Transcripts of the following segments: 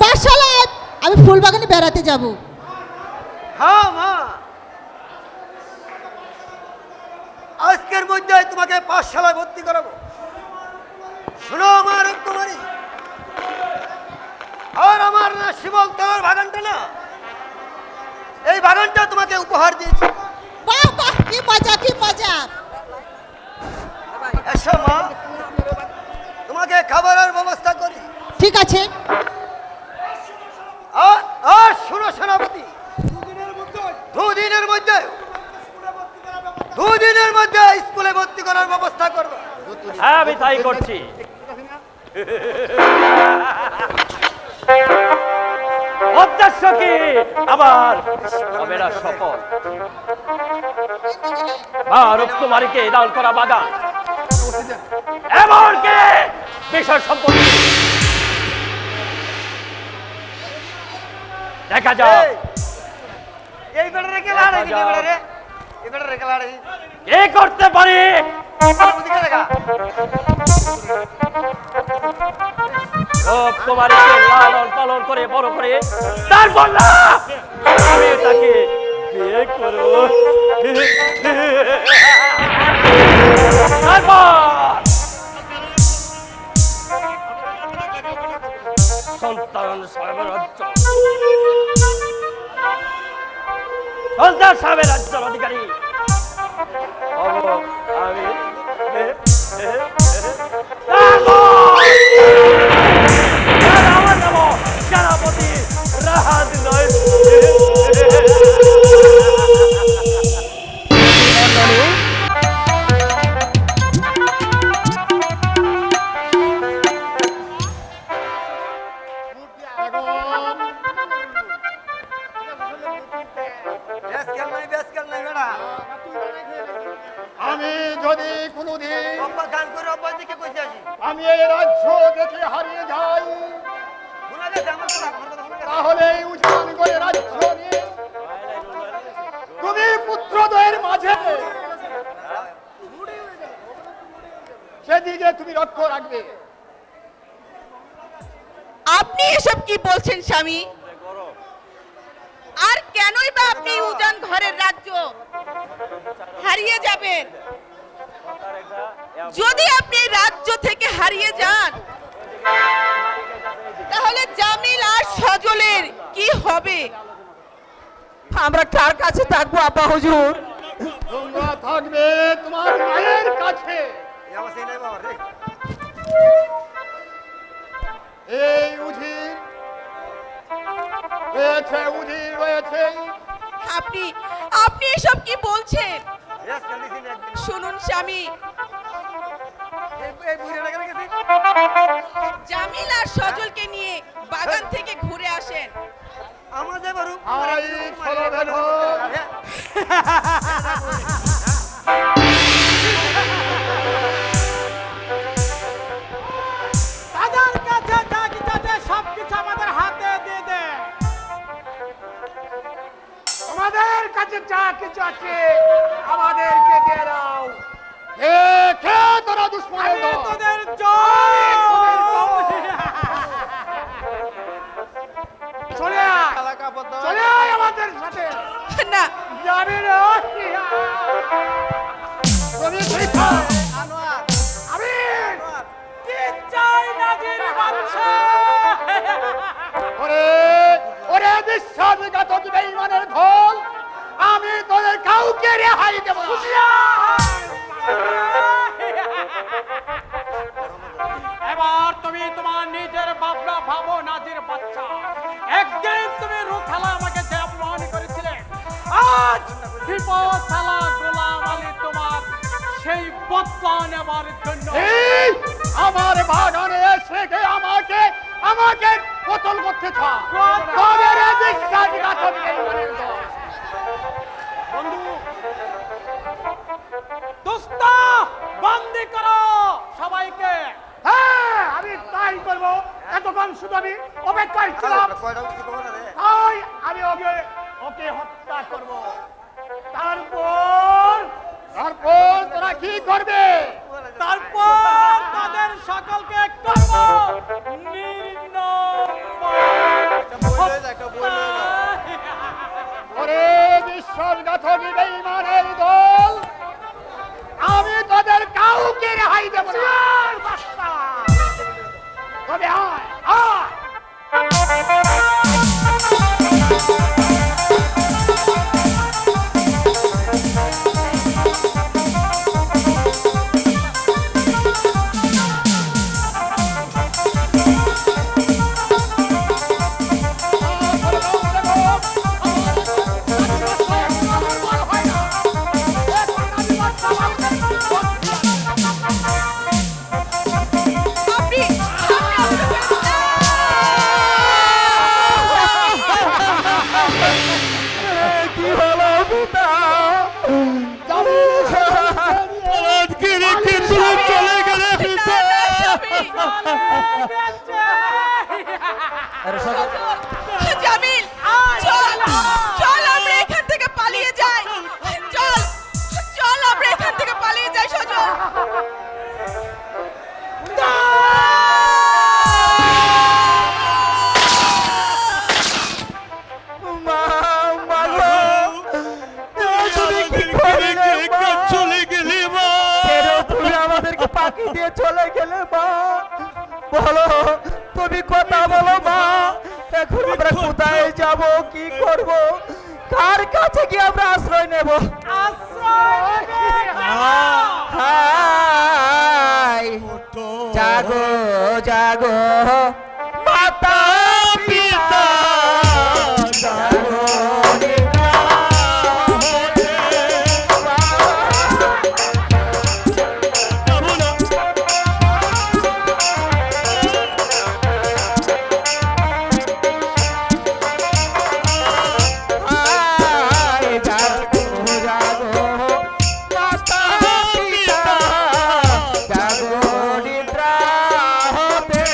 বাসালায় আমি ফুলবাগানে বেড়াতে যাব। হ্যাঁ মা, আজকের মধ্যে তোমাকে পাঠশালায় ভর্তি করাবো। শোনো আমার কুমারী, আর আমার না শিবল তোমার বাগানটা না, এই বাগানটা তোমাকে উপহার দিয়েছি। বাহ বাহ, কি মজা কি মজা। এসো মা, তোমাকে খাবারের ব্যবস্থা করি। ঠিক আছে। আর শোনো সেনাপতি, দুদিনের মধ্যে স্কুলে ভর্তি করার ব্যবস্থা করবে। হ্যাঁ আমি তাই করছি। উদ্দেশ্য কি আমার হবে না সফল। রূপকুমারীকে দান করা বাগান, এমনকি বিষয় সম্পত্তি দেখা যাক এই বেটা রেখে লাড়ে দিবি বেটা রে, এই বেটা রেখে লাড়ে কে করতে পারি। ওদিকে দেখা রূপকুমারীকে লালন পালন করে বড় করে তারপর না আমি তাকে বিয়ে করব। তারপর সন্তান সাহেবের রাজ্য, সন্তান সাহেবের রাজ্যের অধিকারী হব আমি। আমার নাম সেনাপতি রাহাত নয়। আমি যদি কোনোদিন গান করে অব্বাস দিকে কইতে আসি, আমি এই রাজ্য দেখে হারিয়ে যাই, ভুলে গেছে আমার কথা, তাহলে উজান করে রাজ্য নিয়ে তুমি পুত্রদের মাঝে সেদিকে তুমি লক্ষ্য রাখবে। আপনি এসব কি বলছেন স্বামী? আর কেনই বা আপনি উজান ঘরের রাজ্য হারিয়ে যাবেন? যদি আপনি রাজ্য থেকে হারিয়ে যান তাহলে জামিল আর সজলের কি হবে? আমরা কার কাছে থাকবো আব্বা হুজুর? তোমরা থাকবে তোমার মায়ের কাছে। এই আমার সেই নাই বাবা রে। এই উজির রয়েছে, উজির রয়েছে। আপনি আপনি এসব কি বলছেন? রেস জলদি দিন একদিন শুনুন স্বামী, এই বুড়ি লাগা গেছে। জামিল আর সজলকে নিয়ে বাগান থেকে ঘুরে আসেন। আমাদের বারু আই চলো বেরো। তাদের কাছে যা কিছু আছে সবকিছু আমাদের হাতে দিয়ে দে। আমাদের কাছে যা কিছু আছে আমাদেরকে দিয়ে দাও। কে কে তোরা দুশ্মনের দল? তোদের জয়। চলে আয়, চলে আয় আমাদের সাথে। না, যাবি না তুমি শিখা আমি কি চাই নাজির বাদশা? ওরে ওরে বিশ্বাসঘাতক বেঈমানের দল, আমি তোদের কাউকে রেহাই দেব না। এবার তুমি তোমার নিজের ভাবনা ভাবো নাজির বাচ্চা। একদিন তুমি রুখালা আমাকে যে অপমান করেছিলে, আজ বিপদশালা গোলাম আলী তোমার সেই বদলা নেবার জন্য এই আমার বাগানে এসে কে আমাকে আমাকে কতল করতে চাও? তবে রে বিশ্বাসঘাতক বেঈমানের দল। বন্ধু দোস্ত বন্দি করো সবাইকে। হ্যাঁ আমি তাই করবো। এতক্ষণ শুধু আমি অপেক্ষায় ছিলাম, কয়টা উঠছি খবর আছে? তাই আমি ওকে ওকে হত্যা করব। তারপর তারপর তোরা কি করবে? তারপর তাদের সকলকে করব ওরে বিশ্বাসঘাতকী বেঈমানের দল, আমি তোদের কাউকে রেহাই দেব না। তবে আয় আয় আপনি কি হলো পিতা? আজকে রেখে তুই চলে গেলে পিতা। জামিল, চল চল আমরা এখান থেকে পালিয়ে যাই। চল চল আমরা এখান থেকে পালিয়ে যাই সজল। মা, মা গো, তুমি কি করলে মা? চলে গেলে মা। কেন তুমি আমাদেরকে পাখি দিয়ে চলে গেলে মা? বলো, তুমি কথা বলো মা। এখন আমরা কোথায় যাব, কি করব, কার কাছে গিয়ে আমরা আশ্রয় নেব? হায়, জাগো জাগো মাতা পিতা, জাগো পিতা। হায়, জাগো জাগো মাতা পিতা, জাগো নিদ্রা হতে।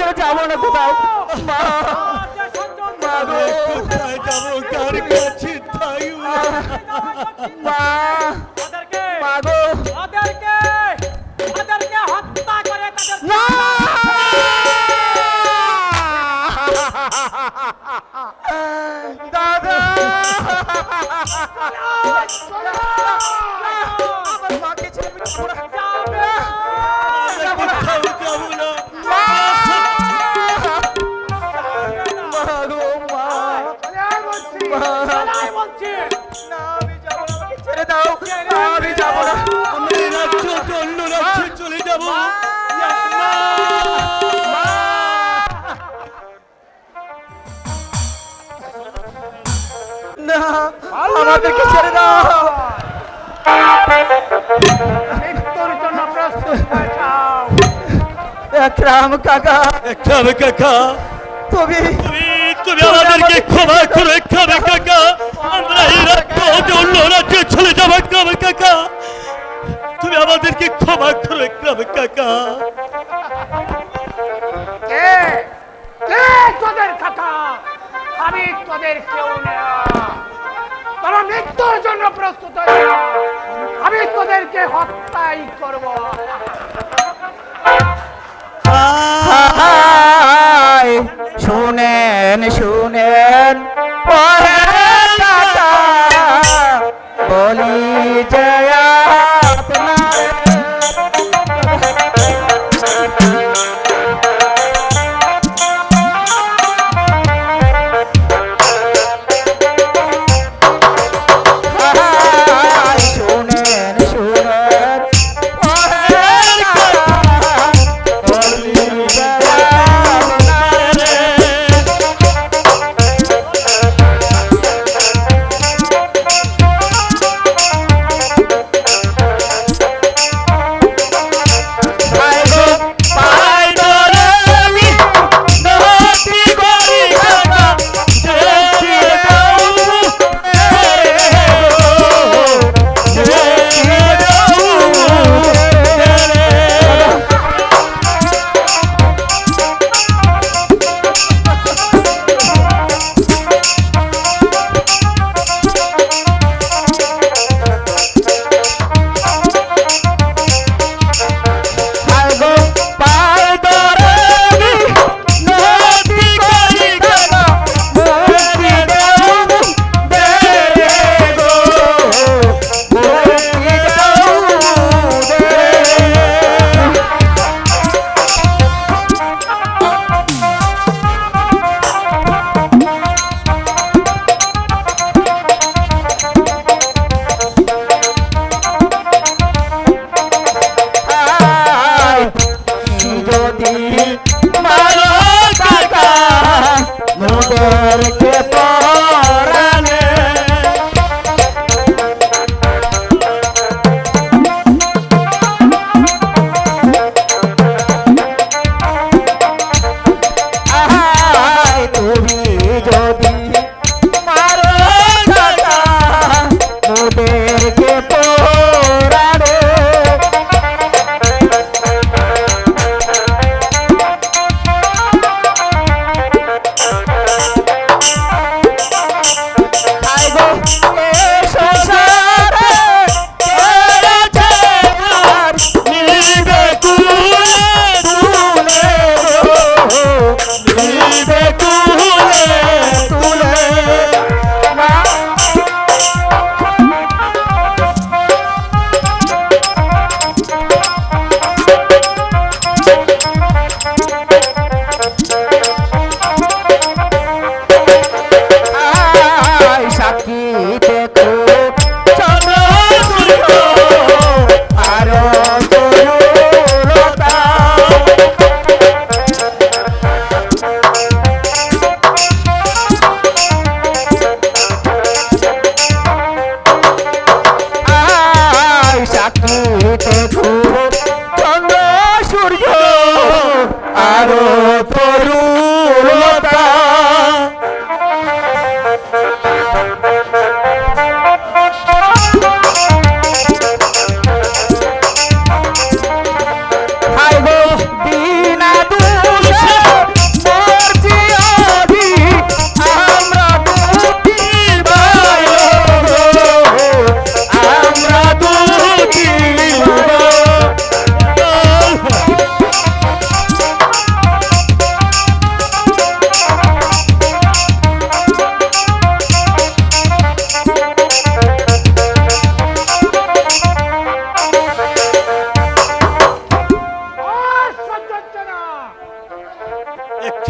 ছেড়ে যাবো না কোথাও মা মা গো কোথায় যাবো কার কাছে থাকবো মা ওদেরকে মা গো ওদেরকে হত্যা করে তাদের না দাদা আমার মাকে ছেড়ে বিট্টু কোথাও যাবো না মা গো মা পালাই বলছি না আমি যাবো না আমাকে ছেড়ে দাও আমি যাবো না আমি এই রাজ্য অন্য রাজ্যে চলে যাবো না আমাদেরকে ছেড়ে দাও মৃত্যুর জন্য প্রস্তুত হয়ে যাও। একরাম কাকা খাবে কাকা তুমি তুমি আমাদেরকে ক্ষমা করে খাবে কাকা আমরা এই রাজ্য অন্য রাজ্যে চলে যাবো খাবে কাকা তুমি আমাদেরকে ক্ষমা করে খাবে কাকা কে কে তোদের কাকা? আমি তোদের কেউ না। তোরা মৃত্যুর জন্য প্রস্তুত হয়ে যা। আমি তোদেরকে হত্যাই করব। শুনেন শুনেন পরে কাকা বলি যে আপনার শুনেন শুনেন পরে কাকা বলি যে আপনার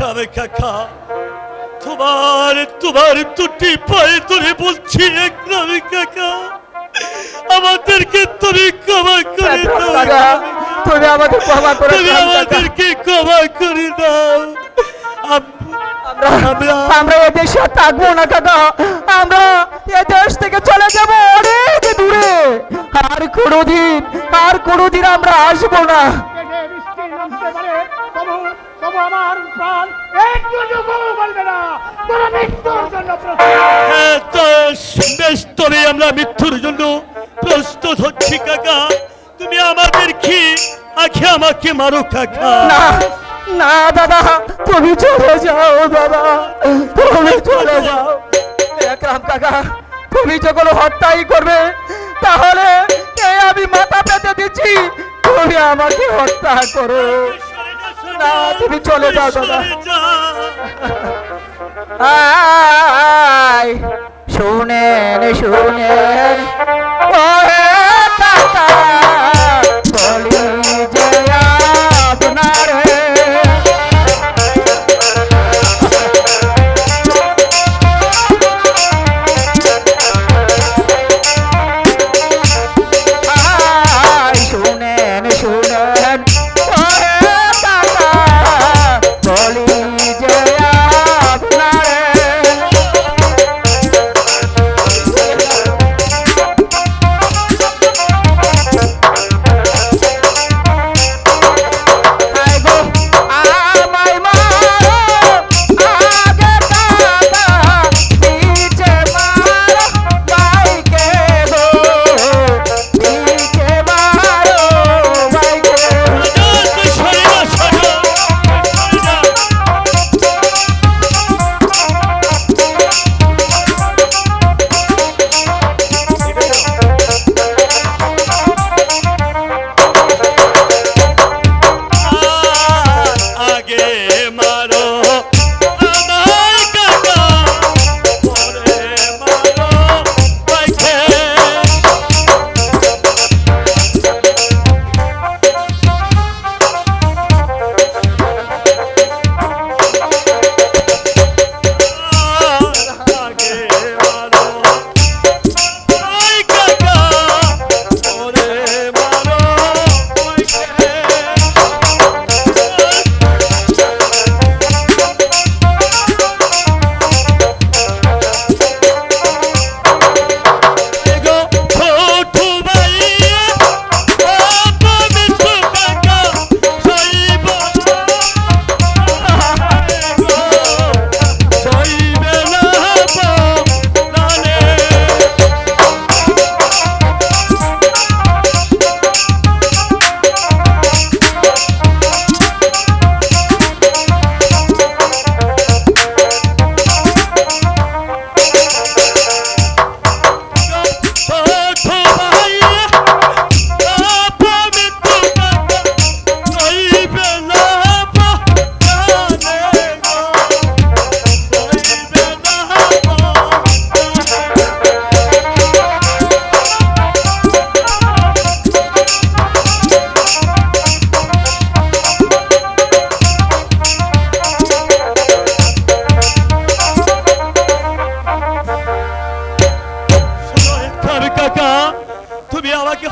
একরামে কাকা, তোমার তোমার দুটি পায়ে ধরে বলছি একরামে কাকা, আমাদেরকে তুমি ক্ষমা করে দাও, তুমি আমাকে ক্ষমা করে তুমি দাও, আমাদেরকে ক্ষমা করে দাও। আমরা এ দেশে আর থাকবো না কাকা, আমরা এ দেশ থেকে চলে যাব অনেক দূরে, আর কোনোদিন আমরা আসবো না। পেটে বৃষ্টি নামতে পারে, তবু তবু আমার প্রাণ একটুকু বলবে না তোরা মৃত্যুর জন্য প্রস্তুত। হ্যাঁ, তো বেশ, তবে আমরা মৃত্যুর জন্য প্রস্তুত হচ্ছি কাকা, তুমি আমাদের কি আখে আমাকে মারো কাকা। না না দাদা, তুমি চলে যাও দাদা, তুমি চলে যাও। একরাম কাকা, তুমি যখন হত্যাই করবে তাহলে এই আমি মাথা পেতে দিচ্ছি, তুমি আমাকে হত্যা করো। না, তুমি চলে যাও দাদা। আয় শুনেন শুনেন ও হে কাকা, বলি যে আপনার শুনেন শুনেন ও হে কাকা, বলি যে আপনার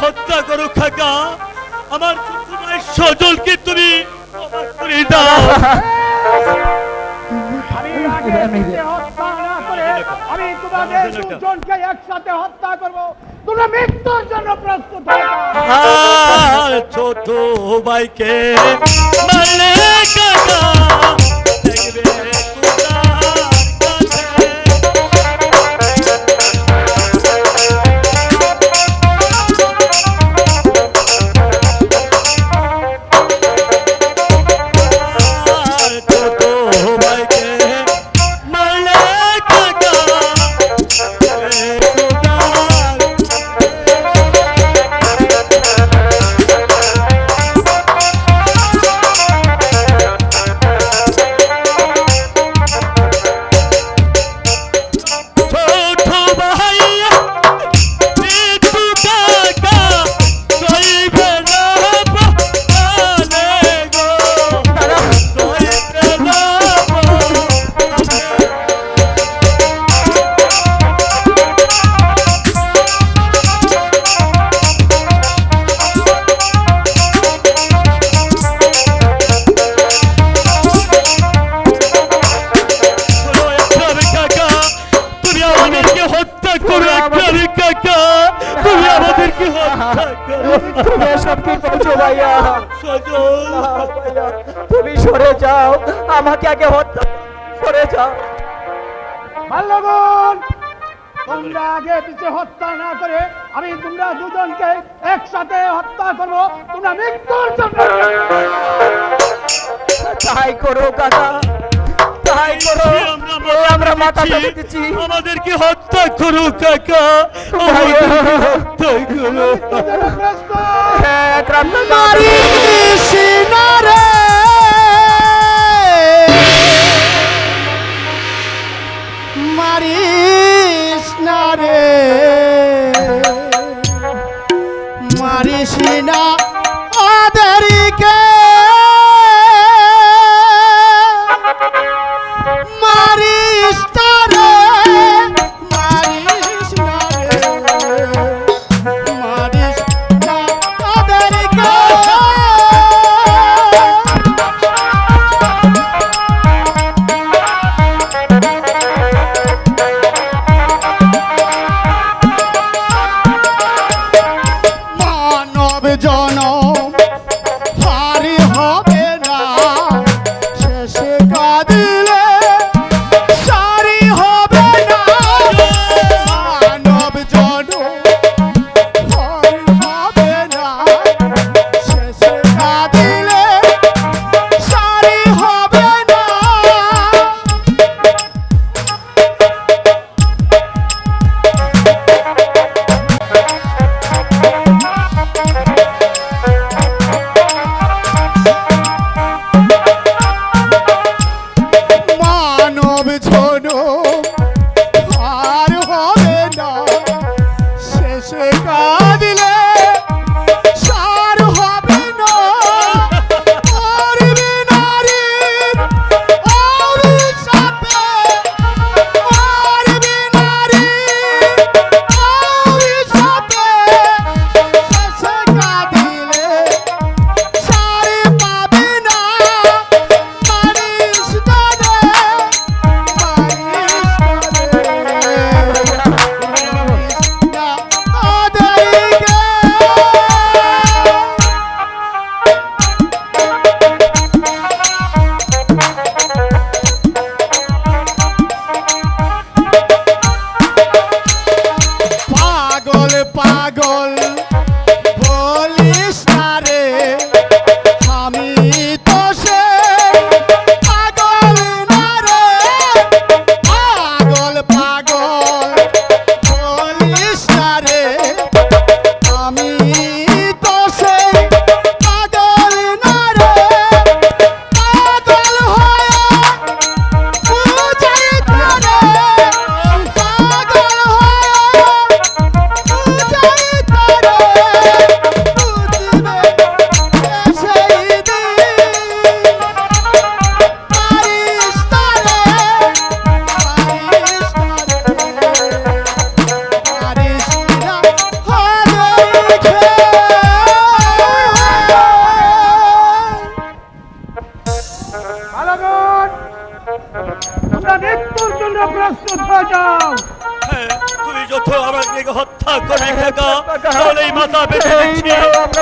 হত্যা করো কাকা, আমার সজলকে তুমি ক্ষমা করে দাও। আমি আগে নিজে হত্যা না করে আমি তোমাদের দুজনকে একসাথে হত্যা করব, তোমরা মৃত্যুর জন্য প্রস্তুত হও। আর ছোট ভাইকে মারলে কাকা, দেখবে সজল তুমি সরে যাও, আমাকে আগে হত্যা, সরে যাও। মাল্যগণ, তোমরা আগে পিছে হত্যা না করে আমি তোমরা দুজনকে একসাথে হত্যা করবো। তোমরা মৃত্যুর জন্য তাই করো কাকা, তাই করো। আমরা মাথা পেতে দিচ্ছি। আমাদেরকে হত্যা করো কাকা, আমাদেরকে হত্যা করো। হ্যাঁ, ক্রান্ত মারিস না রে, মারিস না ওদেরকে, মারিস না রে, মারিস না রে, মারিস না ওদেরকে। মানব জনম হারি হবে না, শেষে কাঁদিলে সারি হবে না। মানব জনম হারি হবে না, শেষে কাঁদিলে সারি হবে না। মানব জনম আর হবে না, শেষে কাঁদিলে সার হবে না। মরবে নারীর অভিশাপে, মরবে নারীর অভিশাপে, শেষে কাঁদিলে সার পাবে না। মারিস না রে, মারিস না ওদেরকে। পাগল পাগল বলিস না রে, আমি তো সে পাগল না রে। পাগল পাগল বলিস না রে, আমি তো সে পাগল না রে। পাগল হয়ে বুঝাই তারে, পাগল হয়ে বুঝাই তারে, বুঝবে সেই দিন। মারিস তারে, মারিস তারে, মারিস না ওদেরকে। মাল্যগণ, তোমরা মৃত্যুর জন্য প্রস্তুত হয়ে যাও। হ্যাঁ, তুমি যত আমাদেরকে হত্যা করে কাকা, তাহলে এই মাথা বেঁধে দিচ্ছি,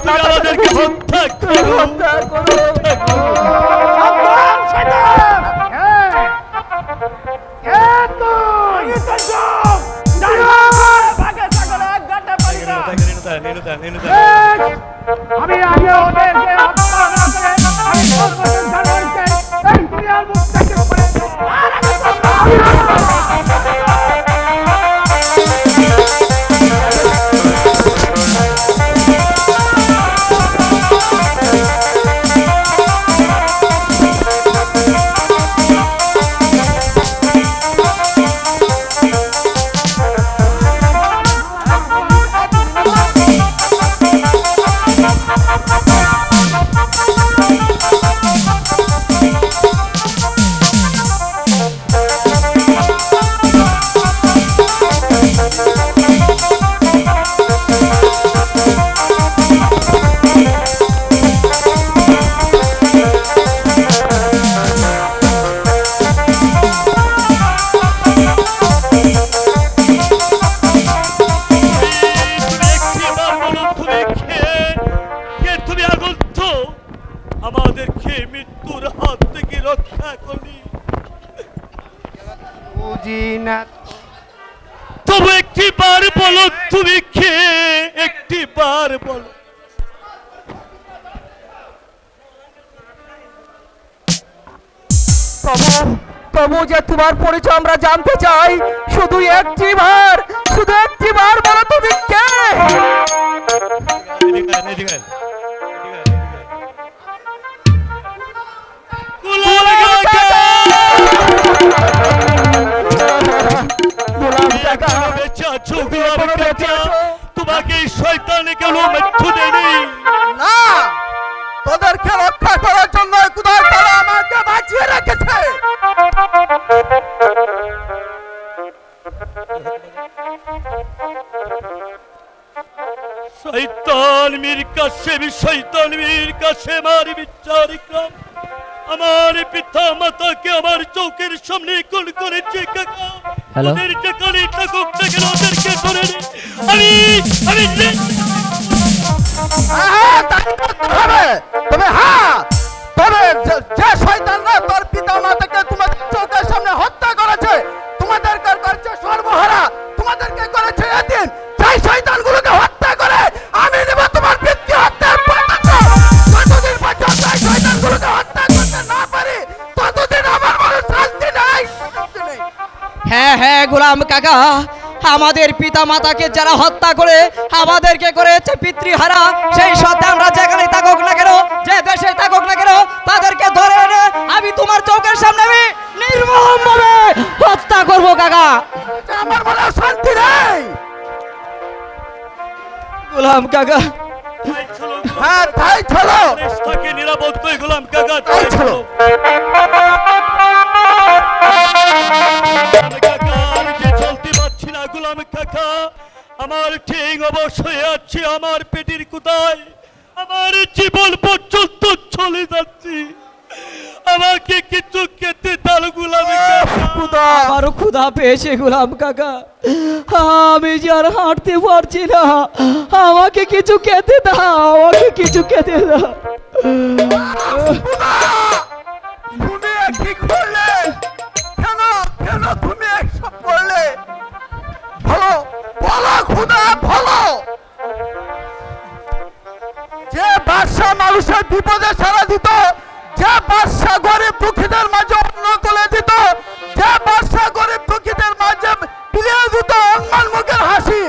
তুমি আমাদেরকে হত্যা করো। হত্যা করো। সাবধান শয়তান! কে তুই? আমি আগে ওদেরকে হত্যা না করে আমি সর্বজন জানোয়ারকে এই দুনিয়ার মুখ থেকে উপরে আর আমি আমাদেরকে মৃত্যুর হাত থেকে রক্ষা করলি। বুঝি না তবু একটি বার বলো তুমি কে, একটি বার বলো। প্রভু, প্রভু যে তোমার পরিচয় আমরা জানতে চাই, শুধু একটি বার বলো তুমি কে? গোলাম কাকা! গোলাম কাকা, বেঁচে আছো গোলাম কাকা? তোমাকে এই শয়তানে কেন মৃত্যু দেয়নি? না, তোদেরকে রক্ষা করার জন্য খোদার তাআলা আমাকে বাঁচিয়ে রেখেছে। শয়তান মীর কাসেম, শয়তান মীর কাসেম আর বিচার ইকরাম আমার পিতা মাতাকে আমার চোখের সামনে খুন করেছে কাকা। ওদের যেখানে থাকুক না কেন ওদেরকে ধরে নে। আমি হ্যাঁ, তাই করতে হবে। তবে যে শয়তানরা তোর পিতা মাতাকে তোমাদের চোখের সামনে হত্যা করেছে, তোমাদেরকে করেছে সর্বহারা, তোমাদেরকে করেছে এতিম, সেই শয়তানগুলোকে হত্যা করে আমি নেব তোমার পিতৃ হত্যার পর্যন্ত। যতদিন পর্যন্ত এই শয়তানগুলোকে হত্যা করতে না পারি, ততদিন আমার মনে শান্তি নেই। হ্যাঁ হ্যাঁ গোলাম কাকা, আমাদের পিতা মাতাকে যারা হত্যা করে আমাদেরকে করেছে পিতৃহারা, সেই সত্ত্বে আমরা যেখানে থাকুক না কেন, যে দেশে থাকুক না কেন, তাদেরকে ধরে এনে আমি তোমার চোখের সামনে আমি নির্মমভাবে হত্যা করব কাকা। আমার মনে শান্তি নেই। গোলাম কাকা, হ্যাঁ, তাই চলো। দেশটাকে নিরাপদ করে গোলাম কাকা তাই চলো। কাকা আমি যে চলতে পারছি না গোলাম কাকা, আমার ঠিক অবশ্যই আছে আমার পেটের কোথায়, আমার জীবন পর্যন্ত চলে যাচ্ছি, আমাকে কিছু খেতে দাও গোলাম কাকা। আমারও ক্ষুধা পেয়েছে গোলাম কাকা, আমি যে আর হাঁটতে পারছি না, আমাকে কিছু খেতে দাও, আমাকে কিছু খেতে দাও। তুমি কি করলে? কেন তুমি এসব করলে? বলো বলো খোদা, বলো। যে বাদশা মানুষের বিপদে সারা দিত, যে বাদশা গরিব দুঃখীদের মাঝে অন্ন তুলে দিত, যে বাদশা গরিব দুঃখীদের মাঝে বিলিয়ে দিত অম্মান মুখের হাসি,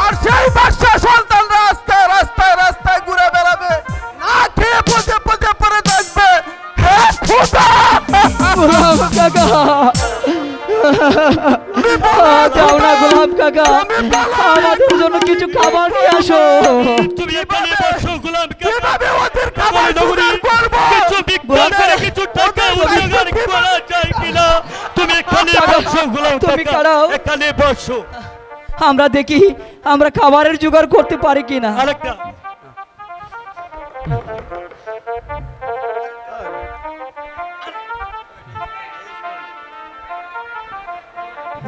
আর সেই বাদশা সন্তান রাস্তায় রাস্তায় রাস্তায় ঘুরে বেড়াবে, না খেয়ে পচে পচে পড়ে থাকবে। হে খোদা! গোলাম কাকা, যাও না গোলাম কাকা, আমাদের জন্য কিছু খাবার নিয়ে আসো। তুমি এখানে বসো গোলাম কাকা, কিভাবে ওদের খাবার জোগাড় করব? কিছু বিক্রি করে কিছু টাকা জোগাড় করা যায় কিনা? তুমি এখানে বসো গোলাম তুমি কাকা, খাড়াও। এখানে বসো। আমরা দেখি আমরা খাবারের জোগাড় করতে পারি কিনা। আরেকটা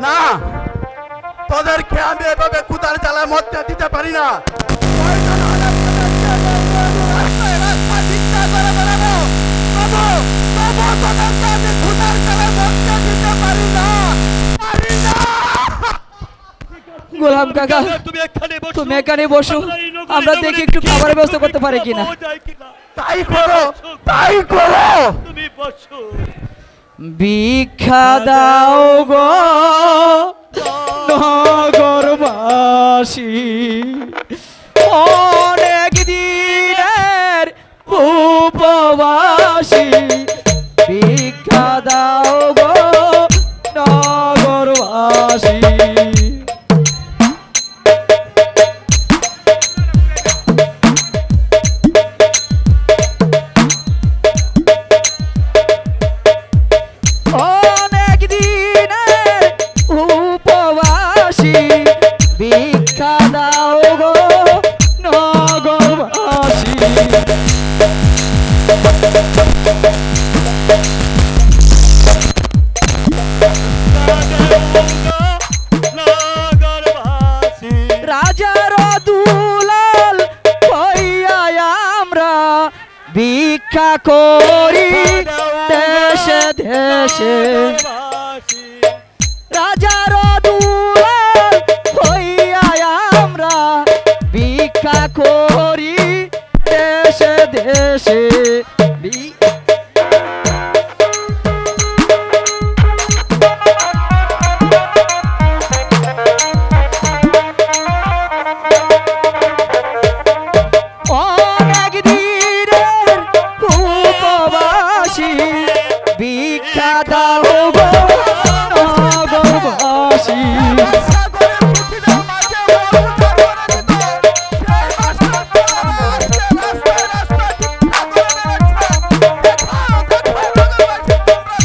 না, তোদেরকে আমি এভাবে কুতার জ্বালায় মরতে দিতে পারি না। রাস্তায় রাস্তায় ভিক্ষা করে বেড়াবো, তবু তোদেরকে আমি কুতার জ্বালায় মরতে দিতে পারি না। গোলাম কাকা, তুমি এখানে বসো, তুমি এখানে বসো, আমরা দেখি একটু খাবারের ব্যবস্থা করতে পারি কিনা। তাই করো, তাই করো। তুমি বসো। ভিক্ষা দাও গো নগরবাসী, অনেক দিনের উপবাসী, ভিক্ষা দাও গো নগরবাসী। অনেক দিনের উপবাসী, ভিক্ষা দাও গো নগরবাসী। রাজার দুলাল হইয়া আমরা ভিক্ষা ভিক্ষা করি দেশে দেশে রাজার দুলাল হইয়া আমরা ভিক্ষা করি দেশে দেশে অনেক দিনের উপবাসী ভিক্ষা দাও গো নগরবাসী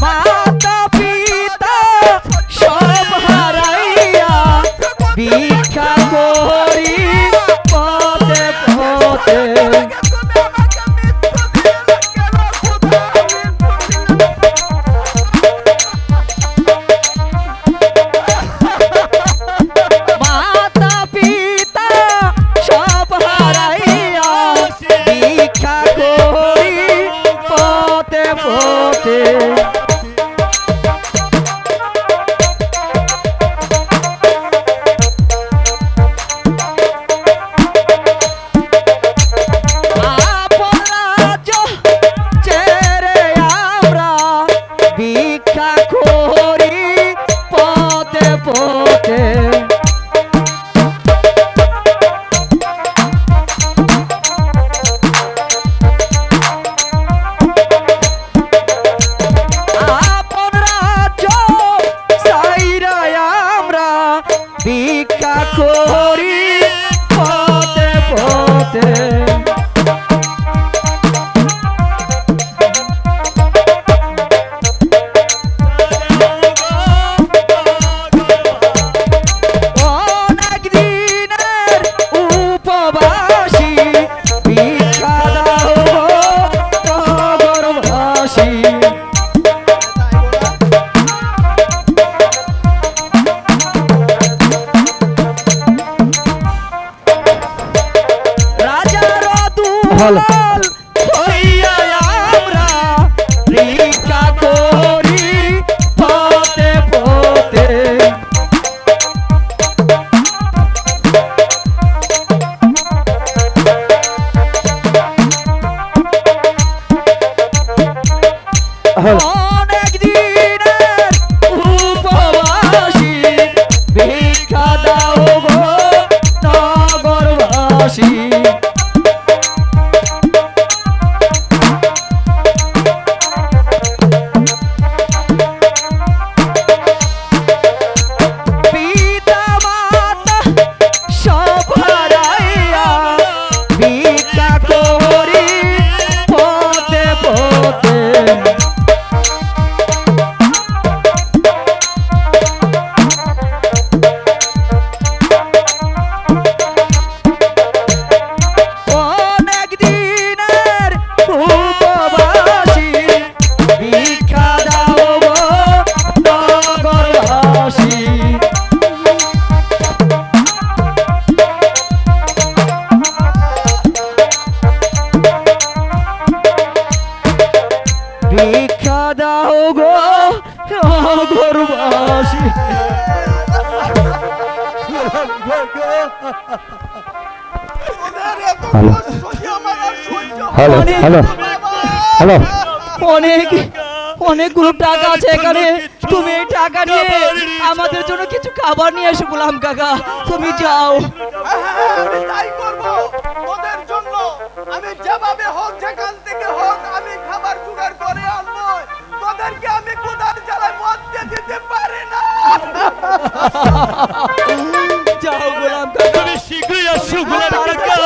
মাতা পিতা সব হারাইয়া ভিক্ষা করি পথে পথে মাতা পিতা সব হারাইয়া ভিক্ষা করি পথে পথে আপন রাজ্য ছেড়ে আমরা ভিক্ষা করি পথে পথে আপন রাজ্য ছাইরা আমরা ভিক্ষা করি পথে পথে অনেক দিনের উপবাসী ভিক্ষা দাও গো নগরবাসী রাজার দুলাল হইয়া আমরা ভিক্ষা করি পথে পথে অনেক দিনের উপবাসী ভিক্ষা দাও গো নগরবাসী পিতা মাতা সব হারাইয়া ভিক্ষা করি পথে পথে অনেক দিনের উপবাসী ভিক্ষা দাও গো নগরবাসী ভিক্ষা দাও গো নগরবাসী অনেক অনেকগুলো টাকা আছে এখানে তুমি এই টাকা নিয়ে আমাদের জন্য কিছু খাবার নিয়ে এসো গোলাম কাকা তুমি যাও আমি তাই করব ওদের জন্য। আমি যেভাবে হোক যেখান থেকে হোক আমি খাবার জোগাড় করে আনবো। তোদেরকে আমি কোদাল জ্বালায় মরতে দিতে পারি না। যাও গোলাম কাকা তুমি শীঘ্রই আসো গোলাম কাকা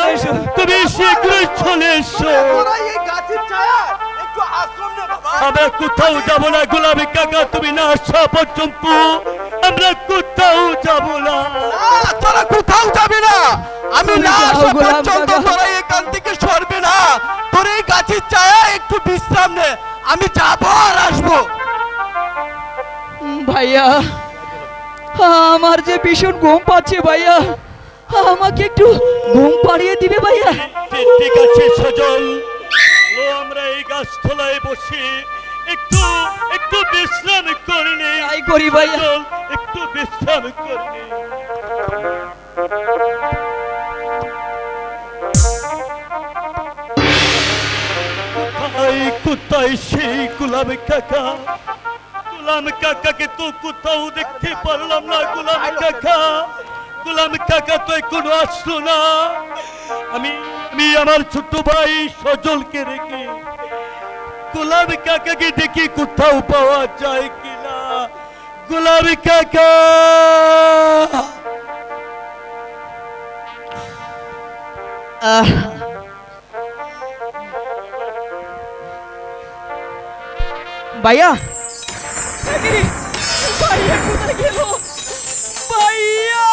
তুমি শীঘ্রই চলে এসো তোরা এই গাছের ছায়া একটু আশ্রম নে বাবা। আমরা কোথাও যাব না গোলাম কাকা তুমি না আসা পর্যন্ত আমরা কোথাও যাব না তোরা কোথাও যাবি না। আমি তুমি না যাও আসা গোলাম পর্যন্ত কাকা। তোরা এখান থেকে সরবে না। তোর এই গাছের ছায়া একটু বিশ্রাম নে। আমি যাবো আর আসবো। ভাইয়া আমার যে ভীষণ ঘুম পাচ্ছে ভাইয়া আমাকে একটু ঘুম পাড়িয়ে দিবে ভাইয়া ঠিক আছে সজল লো আমরা এই গাছতলায় বসে একটু একটু বিশ্রাম করে নে। তাই করি ভাইয়া। চল, একটু বিশ্রাম করে নে। কোথায় সেই গোলাম কাকা? গোলাম কাকাকে তো কোথাও দেখতে পারলাম না। গোলাম কাকা, গোলাম কাকা তো এখনো আসলো না। আমি আমার ছোট ভাই সজলকে রেখে গোলাম কাকাকে দেখি কোথাও পাওয়া যায় কিনা। গোলাম কাকা, ভাইয়া ভাইয়া কোথায় গেল? ভাইয়া!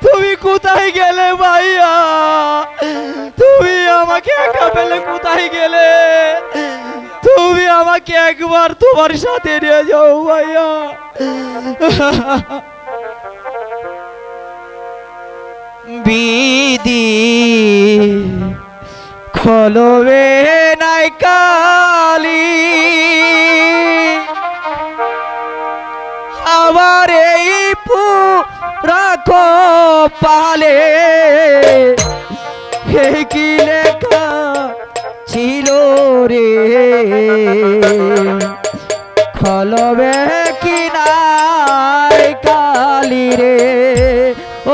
তুমি কোথায় গেলে ভাইয়া? তুমি আমাকে একা ফেলে কোথায় গেলে? তুমি আমাকে একবার তোমার সাথে নিয়ে যাও ভাইয়া। বিধি খলবে নাই কালি, আবার এই পুরাকো পালে কি লেখা ছিল রে? খলবে কি নাই কালি রে?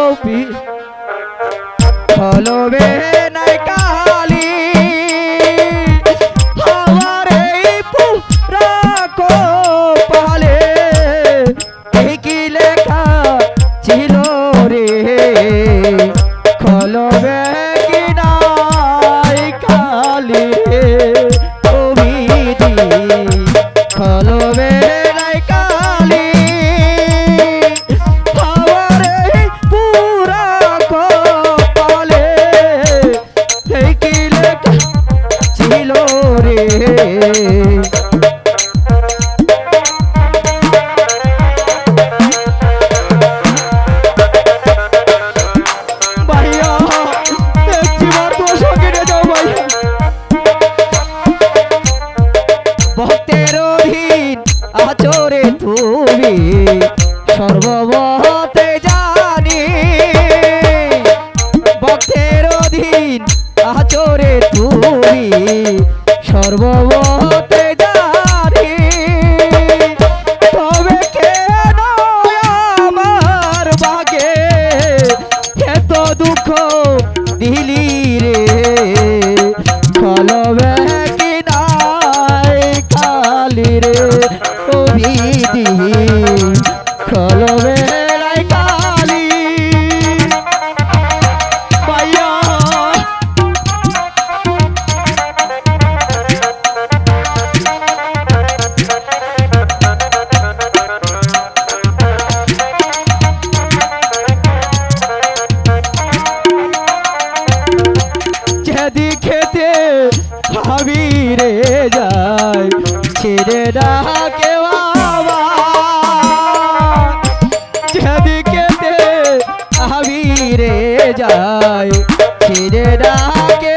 ও খলবে নাই কালি, আমার এই পুরাকো পালে কি লেখা ছিল রে? খলবে কি নাই কালি রে? ও বিধি খলবে নাই কালি, আমার এই পুরাকো পালে কি লেখা ছিল রে? ভাইয়া একটিবার তোমার সঙ্গে নিয়ে যাও ভাইয়া। ভক্তের অধীন আচরে তুমি সর্বমতে জানি, ভক্তের অধীন আচরে তুমি সর্বমতে জানি, তবে কেন আমার ভাগে এত দুঃখ দিলি রে? কলবে কি নাই কালি রে? ও বিধি কলবে নাই কালি ভাইয়া। যেদিকেতে আমি রে যাই ছেড়ে ডাকে বাবা, যেদিকেতে আমি রে যাই ছেড়ে ডাকে